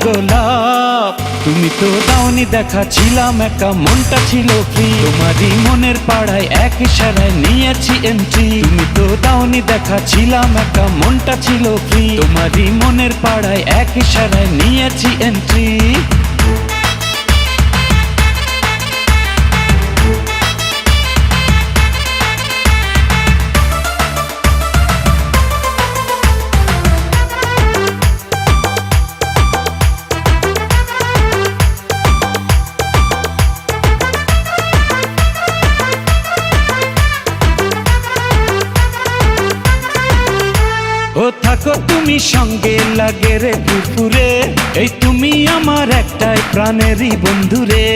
গোলাপ। তুমি তো দাওনি দেখা, ছিলাম একা, মনটা ছিল ফ্রি। তোমারই মনের পাড়ায় এক ইশারায় নিয়েছি এন্ট্রি। তুমি তো দাওনি দেখা, ছিলাম একা, মনটা ছিল ফ্রি। তোমারই মনের পাড়ায় এক ইশারায় নিয়েছি এন্ট্রি। ও থাকো তুমি সঙ্গে, লাগে রে পুরপুরে, এই তুমি আমার একটাই প্রাণেরই বন্ধুরে।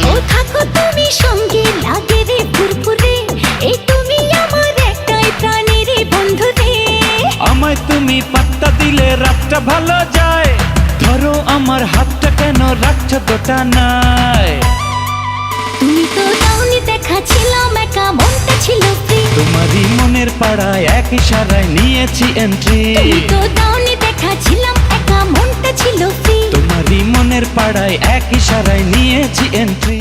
ও থাকো তুমি সঙ্গে, লাগে রে পুরপুরে, এই তুমি আমার একটাই প্রাণেরই বন্ধুরে। আমায় তুমি পাত্তা দিলে রাতটা ভালো যায়, ধরো আমার হাতটা কেন রাখছো গোটা নাই। তুমি তো দাওনি দেখা, ছিলাম একা, মনটা ছিল ফ্রি। তোমারই মনের পাড়ায় এক ইশারায় নিয়েছি এন্ট্রি। তুমি তো দাওনি দেখা, ছিলাম একা, মনটা ছিল ফ্রি। তোমারই মনের পাড়ায় এক ইশারায় নিয়েছি এন্ট্রি।